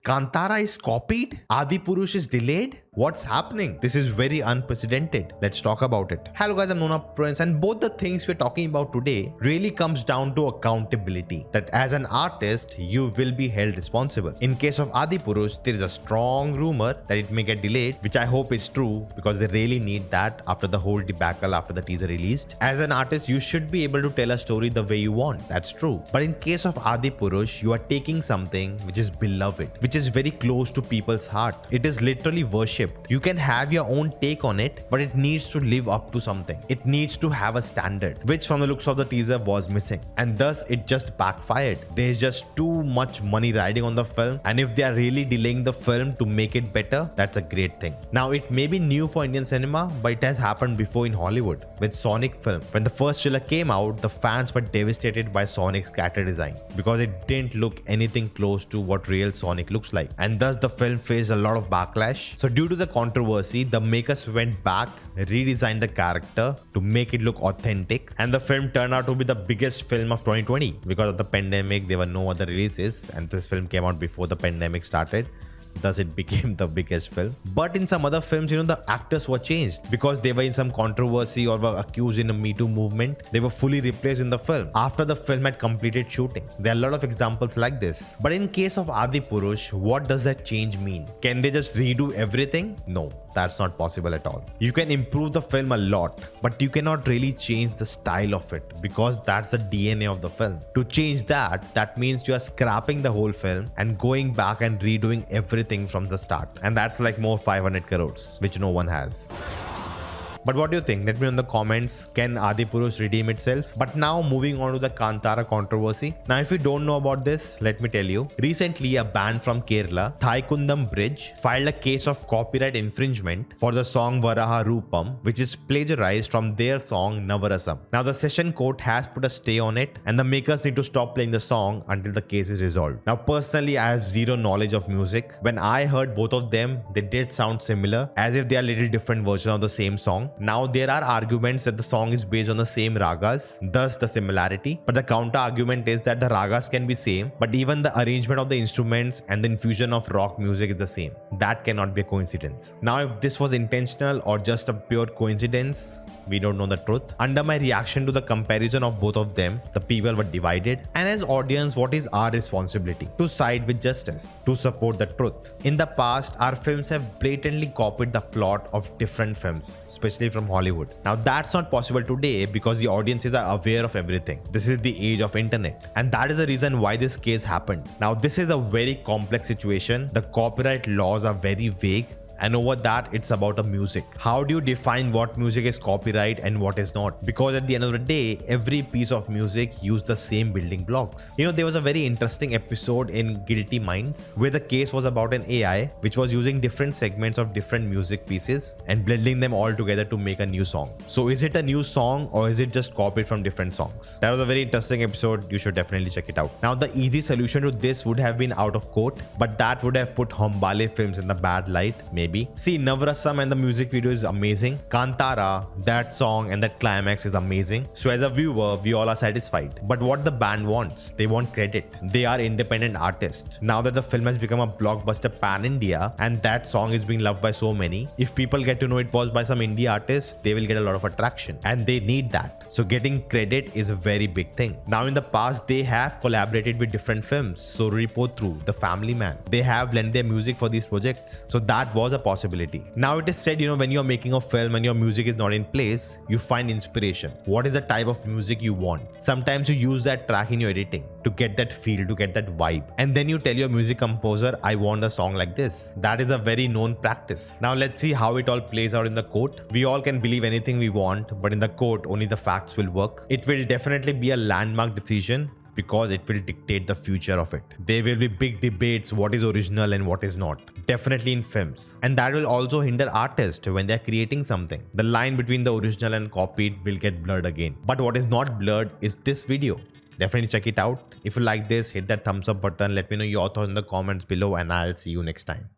Kantara is copied? Adipurush is delayed? What's happening? This is very unprecedented. Let's talk about it. Hello guys, I'm Nona, and both the things we're talking about today really comes down to accountability. That as an artist, you will be held responsible. In case of Adipurush, there is a strong rumor that it may get delayed, which I hope is true because they really need that after the whole debacle after the teaser released. As an artist, you should be able to tell a story the way you want. That's true. But in case of Adipurush, you are taking something which is beloved, which is very close to people's heart. It is literally worshipped. You can have your own take on it, but it needs to live up to something. It needs to have a standard, which from the looks of the teaser was missing. And thus it just backfired. There's just too much money riding on the film, and if they are really delaying the film to make it better, that's a great thing. Now it may be new for Indian cinema, but it has happened before in Hollywood with Sonic film. When the first trailer came out, the fans were devastated by Sonic's character design because it didn't look anything close to what real Sonic looks like, and thus the film faced a lot of backlash. So due to the controversy, the makers went back, redesigned the character to make it look authentic, and the film turned out to be the biggest film of 2020. Because of the pandemic, there were no other releases, and this film came out before the pandemic started. Thus it became the biggest film. But in some other films, the actors were changed because they were in some controversy or were accused in a Me Too movement. They were fully replaced in the film after the film had completed shooting. There are a lot of examples like this. But in case of Adipurush, what does that change mean? Can they just redo everything? No, that's not possible at all. You can improve the film a lot, but you cannot really change the style of it because that's the DNA of the film. To change that, that means you are scrapping the whole film and going back and redoing everything from the start. And that's like more 500 crores, which no one has. But what do you think? Let me know in the comments. Can Adipurush redeem itself? But now moving on to the Kantara controversy. Now if you don't know about this, let me tell you. Recently a band from Kerala, Thaikundam Bridge, filed a case of copyright infringement for the song Varaha Rupam, which is plagiarized from their song Navarasam. Now the session court has put a stay on it, and the makers need to stop playing the song until the case is resolved. Now personally, I have zero knowledge of music. When I heard both of them, they did sound similar, as if they are little different versions of the same song. Now there are arguments that the song is based on the same ragas, thus the similarity. But the counter argument is that the ragas can be same, but even the arrangement of the instruments and the infusion of rock music is the same. That cannot be a coincidence. Now if this was intentional or just a pure coincidence, we don't know the truth. Under my reaction to the comparison of both of them, the people were divided. And as audience, what is our responsibility? To side with justice, to support the truth. In the past, our films have blatantly copied the plot of different films, especially from Hollywood. Now that's not possible today because the audiences are aware of everything. This is the age of internet, and that is the reason why this case happened. Now this is a very complex situation. The copyright laws are very vague, and over that it's about a music. How do you define what music is copyright and what is not? Because at the end of the day, every piece of music used the same building blocks. There was a very interesting episode in Guilty Minds where the case was about an AI which was using different segments of different music pieces and blending them all together to make a new song. So is it a new song or is it just copied from different songs? That was a very interesting episode. You should definitely check it out. Now the easy solution to this would have been out of court, but that would have put Hombale films in the bad light, maybe. See, Navrasam and the music video is amazing. Kantara, that song and that climax is amazing. So as a viewer, we all are satisfied. But what the band wants, they want credit. They are independent artists. Now that the film has become a blockbuster pan-India and that song is being loved by so many, if people get to know it was by some indie artists, they will get a lot of attraction, and they need that. So getting credit is a very big thing. Now in the past, they have collaborated with different films. So Potru, The Family Man, they have lent their music for these projects. So that was a possibility. Now it is said, when you're making a film and your music is not in place, you find inspiration. What is the type of music you want? Sometimes you use that track in your editing to get that feel, to get that vibe. And then you tell your music composer, I want a song like this. That is a very known practice. Now let's see how it all plays out in the court. We all can believe anything we want, but in the court, only the facts will work. It will definitely be a landmark decision, because it will dictate the future of it. There will be big debates what is original and what is not. Definitely in films. And that will also hinder artists when they are creating something. The line between the original and copied will get blurred again. But what is not blurred is this video. Definitely check it out. If you like this, hit that thumbs up button. Let me know your thoughts in the comments below, and I'll see you next time.